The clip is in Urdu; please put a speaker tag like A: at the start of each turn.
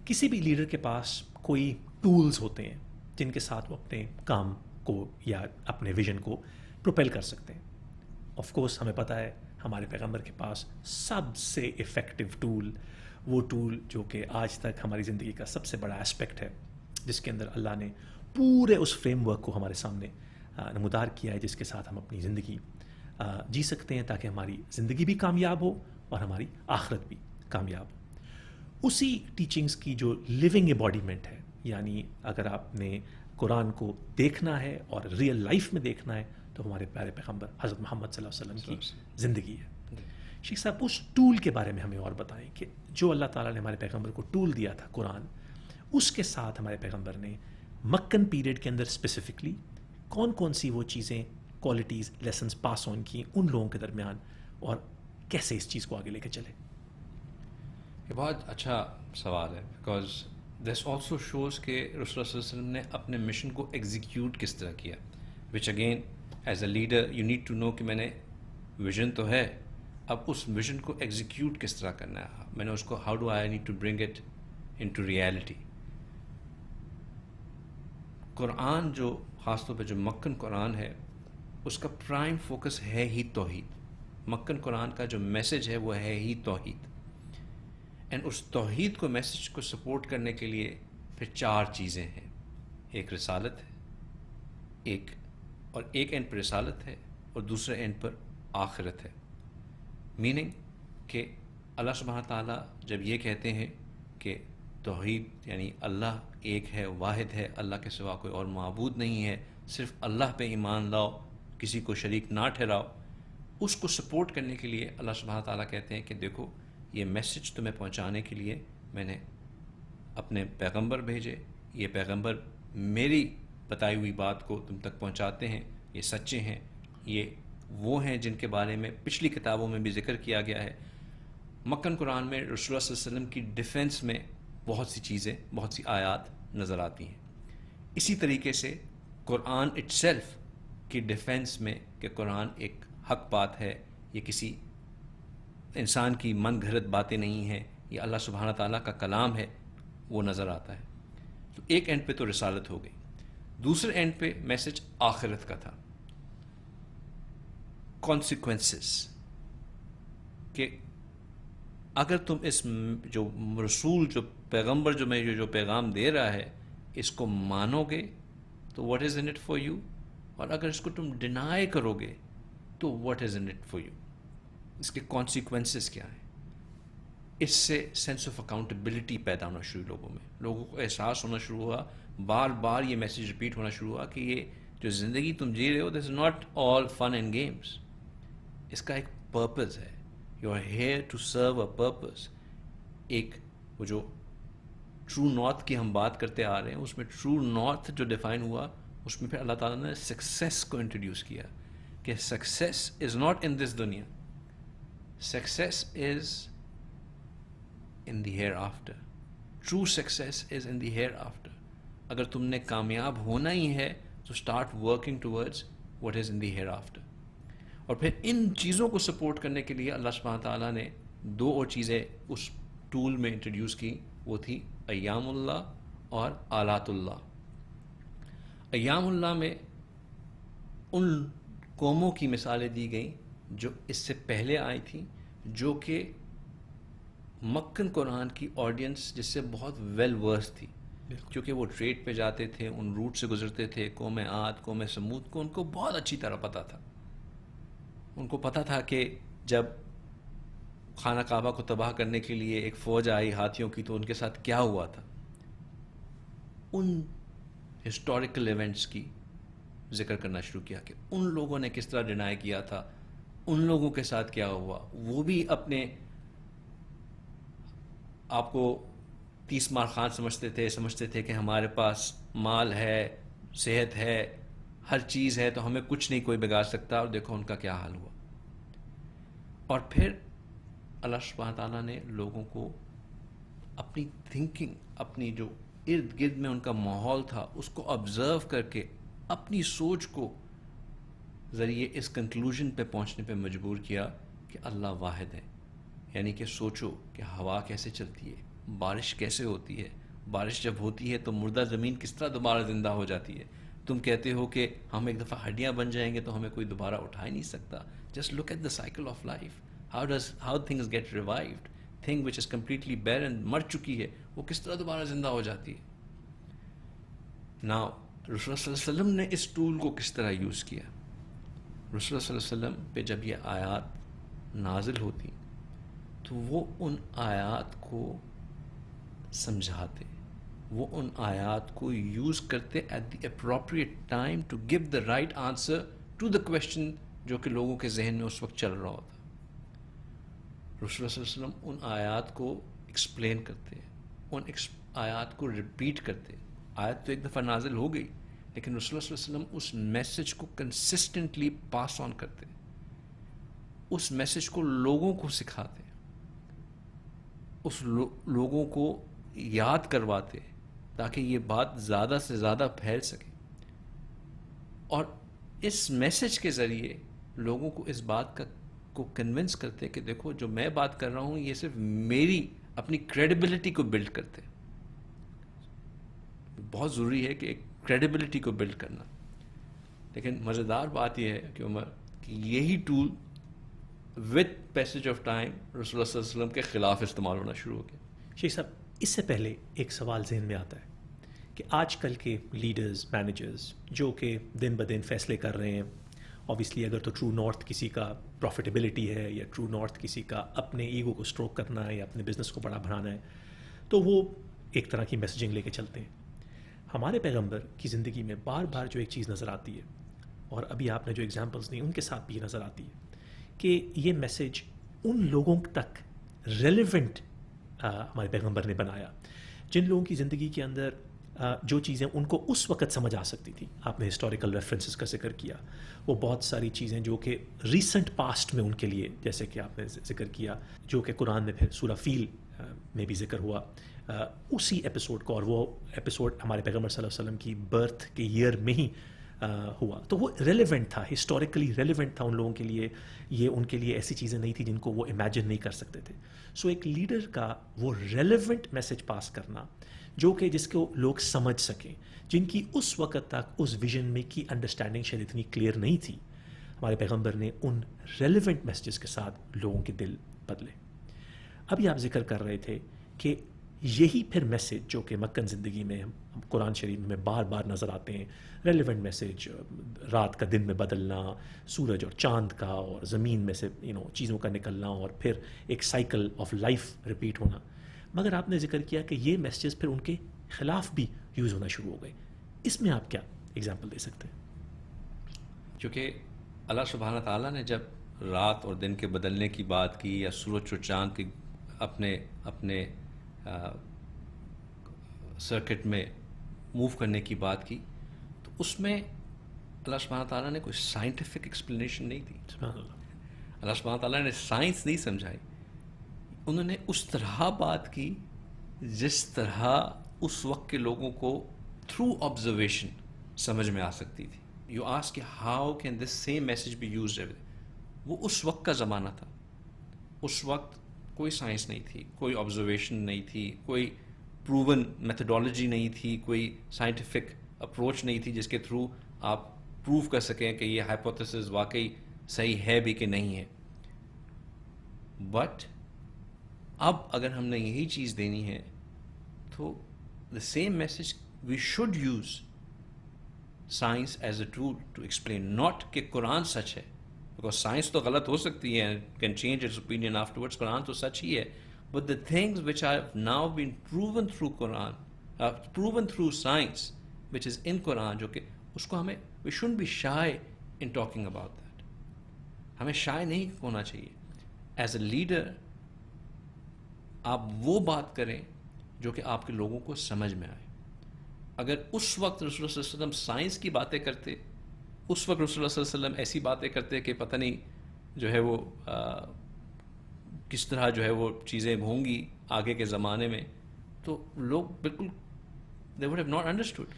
A: کسی بھی لیڈر کے پاس کوئی ٹولز ہوتے ہیں جن کے ساتھ وہ اپنے کام کو یا اپنے ویژن کو پروپیل کر سکتے ہیں. آف کورس ہمیں پتہ ہے ہمارے پیغمبر کے پاس سب سے افیکٹو ٹول، وہ ٹول جو کہ آج تک ہماری زندگی کا سب سے بڑا اسپیکٹ ہے، جس کے اندر اللہ نے پورے اس فریم ورک کو ہمارے سامنے نمودار کیا ہے، جس کے ساتھ ہم اپنی زندگی جی سکتے ہیں تاکہ ہماری زندگی بھی کامیاب ہو اور ہماری آخرت بھی کامیاب ہو. اسی ٹیچنگز کی جو لیونگ ایمبوڈیمنٹ ہے، یعنی اگر آپ نے قرآن کو دیکھنا ہے اور ریئل لائف میں دیکھنا ہے تو ہمارے پیارے پیغمبر حضرت محمد صلی اللہ علیہ وسلم کی زندگی ہے. شیخ صاحب اس ٹول کے بارے میں ہمیں اور بتائیں کہ جو اللہ تعالیٰ نے ہمارے پیغمبر کو ٹول دیا تھا قرآن، اس کے ساتھ ہمارے پیغمبر نے مکن پیریڈ کے اندر اسپیسیفکلی کون کون سی وہ چیزیں، کوالٹیز، لیسنز پاس آن کی ان لوگوں کے درمیان، اور کیسے اس چیز کو آگے لے کے چلے؟
B: یہ بہت اچھا سوال ہے، بیکاز دس آلسو شوز کہ رسول اللہ صلی اللہ علیہ وسلم نے اپنے مشن کو ایگزیکیوٹ کس طرح کیا، which again is a leader you need to know کہ میں نے ویژن تو ہے، اب اس ویژن کو ایگزیکیوٹ کس طرح کرنا ہے، میں نے اس کو how do I need to bring it into reality. قرآن جو خاص طور پہ جو مکن قرآن ہے، اس کا پرائم فوکس ہے ہی توحید. مکن قرآن کا جو میسج ہے وہ ہے ہی توحید، اینڈ اس توحید کو میسج کو سپورٹ کرنے کے لیے پھر 4 چیزیں ہیں. ایک رسالت ہے، ایک اینڈ پر رسالت ہے اور دوسرے اینڈ پر آخرت ہے. میننگ کہ اللہ سبحانہ تعالیٰ جب یہ کہتے ہیں کہ توحید یعنی اللہ ایک ہے، واحد ہے، اللہ کے سوا کوئی اور معبود نہیں ہے، صرف اللہ پہ ایمان لاؤ، کسی کو شریک نہ ٹھہراؤ، اس کو سپورٹ کرنے کے لیے اللہ سبحانہ تعالیٰ کہتے ہیں کہ دیکھو یہ میسج تمہیں پہنچانے کے لیے میں نے اپنے پیغمبر بھیجے، یہ پیغمبر میری بتائی ہوئی بات کو تم تک پہنچاتے ہیں، یہ سچے ہیں، یہ وہ ہیں جن کے بارے میں پچھلی کتابوں میں بھی ذکر کیا گیا ہے. مکن قرآن میں رسول اللہ صلی اللہ علیہ وسلم کی ڈیفنس میں بہت سی چیزیں، بہت سی آیات نظر آتی ہیں. اسی طریقے سے قرآن اٹ سیلف کی ڈیفنس میں کہ قرآن ایک حق بات ہے، یہ کسی انسان کی من گھڑت باتیں نہیں ہیں، یہ اللہ سبحانہ تعالیٰ کا کلام ہے، وہ نظر آتا ہے. تو ایک اینڈ پہ تو رسالت ہو گئی، دوسرے اینڈ پہ میسج آخرت کا تھا، کانسیکوینسز، کہ اگر تم اس جو رسول جو پیغمبر جو میں جو پیغام دے رہا ہے اس کو مانو گے تو what is in it for you, اور اگر اس کو تم ڈینائی کرو گے تو what is in it for you, اس کے کانسیکوینسز کیا ہیں. اس سے سینس آف اکاؤنٹیبلٹی پیدا ہونا شروع لوگوں میں، لوگوں کو احساس ہونا شروع ہوا، بار بار یہ میسیج ریپیٹ ہونا شروع ہوا کہ یہ جو زندگی تم جی رہے ہو this is not all fun and games, اس کا ایک پرپز ہے، you are here to serve a purpose. ایک وہ جو ٹرو نارتھ کی ہم بات کرتے آ رہے ہیں، اس میں ٹرو نارتھ جو ڈیفائن ہوا، اس میں پھر اللہ تعالیٰ نے سکسیس کو انٹروڈیوس کیا کہ success is not in this دنیا، success is in the hereafter, true success is in the hereafter. اگر تم نے کامیاب ہونا ہی ہے تو start working towards what is in the hereafter. اور پھر ان چیزوں کو سپورٹ کرنے کے لیے اللہ سبحانہ تعالیٰ نے 2 اور چیزیں اس ٹول میں انٹروڈیوس کی، وہ تھی ایام اللہ اور آلات اللہ. ایام اللہ میں ان قوموں کی مثالیں دی گئیں جو اس سے پہلے آئی تھیں، جو کہ مکن قرآن کی آڈینس جس سے بہت ویل ورس تھی، کیونکہ وہ ٹریڈ پہ جاتے تھے، ان روٹ سے گزرتے تھے. قوم عاد، قوم سمود کو ان کو بہت اچھی طرح پتہ تھا، ان کو پتہ تھا کہ جب خانہ کعبہ کو تباہ کرنے کے لیے ایک فوج آئی ہاتھیوں کی تو ان کے ساتھ کیا ہوا تھا. ان ہسٹوریکل ایونٹس کی ذکر کرنا شروع کیا کہ ان لوگوں نے کس طرح ڈینائی کیا تھا، ان لوگوں کے ساتھ کیا ہوا. وہ بھی اپنے آپ کو 30 مار خان سمجھتے تھے کہ ہمارے پاس مال ہے، صحت ہے، ہر چیز ہے، تو ہمیں کچھ نہیں کوئی بگاڑ سکتا. اور دیکھو ان کا کیا حال ہوا. اور پھر اللہ سبحانہ تعالیٰ نے لوگوں کو اپنی تھنکنگ، اپنی جو ارد گرد میں ان کا ماحول تھا، اس کو آبزرو کر کے اپنی سوچ کو ذریعے اس کنکلوژن پہ پہنچنے پہ مجبور کیا کہ اللہ واحد ہے. یعنی کہ سوچو کہ ہوا کیسے چلتی ہے، بارش کیسے ہوتی ہے, بارش جب ہوتی ہے تو مردہ زمین کس طرح دوبارہ زندہ ہو جاتی ہے. تم کہتے ہو کہ ہم ایک دفعہ ہڈیاں بن جائیں گے تو ہمیں کوئی دوبارہ اٹھا ہی نہیں سکتا. Just look at the cycle of life, how things get revived. Thing which is completely barren, مر چکی ہے, وہ کس طرح دوبارہ زندہ ہو جاتی ہے. ناؤ رسول اللہ صلی اللہ علیہ وسلم نے اس ٹول کو کس طرح یوز کیا. رسول اللہ صلی اللہ علیہ وسلم پہ جب یہ آیات نازل ہوتی تو وہ ان آیات کو سمجھاتے, وہ ان آیات کو یوز کرتے at the appropriate time to give the right answer to the question جو کہ لوگوں کے ذہن میں اس وقت چل رہا ہوتا. رسول اللہ صلی اللہ علیہ وسلم ان آیات کو ایکسپلین کرتے, ان آیات کو ریپیٹ کرتے. آیت تو ایک دفعہ نازل ہو گئی, لیکن رسول اللہ صلی اللہ علیہ وسلم اس میسج کو کنسسٹنٹلی پاس آن کرتے, اس میسج کو لوگوں کو سکھاتے, اس لوگوں کو یاد کرواتے تاکہ یہ بات زیادہ سے زیادہ پھیل سکے. اور اس میسج کے ذریعے لوگوں کو اس بات کو کنونس کرتے کہ دیکھو جو میں بات کر رہا ہوں یہ صرف میری اپنی کریڈیبلٹی کو بلڈ کرتے. بہت ضروری ہے کہ ایک کریڈیبلٹی کو بلڈ کرنا. لیکن مزیدار بات یہ ہے کہ عمر کہ یہی tool with passage of time رسول اللہ صلی اللہ علیہ وسلم کے خلاف استعمال ہونا شروع ہو گیا.
A: شیخ صاحب, اس سے پہلے ایک سوال ذہن میں آتا ہے کہ آج کل کے لیڈرز, مینیجرز جو کہ دن بدن فیصلے کر رہے ہیں, اوبیسلی اگر تو ٹرو نارتھ کسی کا پروفیٹیبلٹی ہے یا ٹرو نارتھ کسی کا اپنے ایگو کو اسٹروک کرنا ہے یا اپنے بزنس کو بڑا بڑھانا ہے, تو وہ ایک طرح کی میسیجنگ لے کے چلتے ہیں. ہمارے پیغمبر کی زندگی میں بار بار جو ایک چیز نظر آتی ہے, اور ابھی آپ نے جو ایگزامپلس دی ان کے ساتھ بھی یہ نظر آتی ہے کہ یہ میسیج ان لوگوں تک ریلیونٹ ہمارے پیغمبر نے بنایا جن لوگوں کی زندگی کے اندر جو چیزیں ان کو اس وقت سمجھ آ سکتی تھیں. آپ نے ہسٹوریکل ریفرنسز کا ذکر کیا, وہ بہت ساری چیزیں جو کہ ریسنٹ پاسٹ میں ان کے لیے, جیسے کہ آپ نے ذکر کیا جو کہ قرآن میں پھر سورہ فیل میں بھی ذکر ہوا, اسی ایپیسوڈ کو, اور وہ ایپیسوڈ ہمارے پیغمبر صلی اللہ علیہ وسلم کی برتھ کے ایئر میں ہی ہوا, تو وہ ریلیونٹ تھا, ہسٹوریکلی ریلیونٹ تھا ان لوگوں کے لیے. یہ ان کے لیے ایسی چیزیں نہیں تھیں جن کو وہ امیجن نہیں کر سکتے تھے. سو ایک لیڈر کا وہ ریلیونٹ میسج پاس کرنا جو کہ جس کو لوگ سمجھ سکیں, جن کی اس وقت تک اس ویژن میں کی انڈرسٹینڈنگ شاید اتنی کلیئر نہیں تھی, ہمارے پیغمبر نے ان ریلیونٹ میسیجز کے ساتھ لوگوں کے دل بدلے. ابھی آپ ذکر کر رہے تھے کہ یہی پھر میسیج جو کہ مکن زندگی میں قرآن شریف میں بار بار نظر آتے ہیں, ریلیونٹ میسیج, رات کا دن میں بدلنا, سورج اور چاند کا اور زمین میں سے چیزوں کا نکلنا, اور پھر ایک سائیکل آف لائف ریپیٹ ہونا. مگر آپ نے ذکر کیا کہ یہ میسیجز پھر ان کے خلاف بھی یوز ہونا شروع ہو گئے. اس میں آپ کیا ایگزامپل دے سکتے ہیں؟
B: چونکہ اللہ سبحانہ تعالیٰ نے جب رات اور دن کے بدلنے کی بات کی یا سورج اور چاند کی اپنے سرکٹ میں موو کرنے کی بات کی, تو اس میں اللہ سبحانہ تعالیٰ نے کوئی سائنٹیفک ایکسپلینیشن نہیں دی. اللہ سبحانہ تعالیٰ نے سائنس نہیں سمجھائی, انہوں نے اس طرح بات کی جس طرح اس وقت کے لوگوں کو تھرو آبزرویشن سمجھ میں آ سکتی تھی. یو آسک کہ how can this same message be used every. وہ اس وقت کا زمانہ تھا, اس وقت کوئی سائنس نہیں تھی, کوئی آبزرویشن نہیں تھی, کوئی پروون میتھڈالوجی نہیں تھی, کوئی سائنٹیفک اپروچ نہیں تھی جس کے تھرو آپ پروف کر سکیں کہ یہ ہائپوتھیسس واقعی صحیح ہے بھی کہ نہیں ہے. بٹ اب اگر ہم نے یہی چیز دینی ہے تو the same message we should use science as a tool to explain, not کہ قرآن سچ ہے, بیکاز سائنس تو غلط ہو سکتی ہے, can change its opinion after words, قرآن تو سچ ہی ہے. But the things which are now been proven through Quran, proven through science which is in Quran, جو کہ اس کو ہمیں we shouldn't be shy in talking about that. ہمیں شائے نہیں ہونا چاہیے. ایز اے لیڈر آپ وہ بات کریں جو کہ آپ کے لوگوں کو سمجھ میں آئے. اگر اس وقت رسول اللہ صلی اللہ علیہ وسلم سائنس کی باتیں کرتے, اس وقت رسول اللہ صلی اللہ علیہ وسلم ایسی باتیں کرتے کہ پتہ نہیں جو ہے وہ کس طرح جو ہے وہ چیزیں ہوں گی آگے کے زمانے میں, تو لوگ بالکل they would have not understood.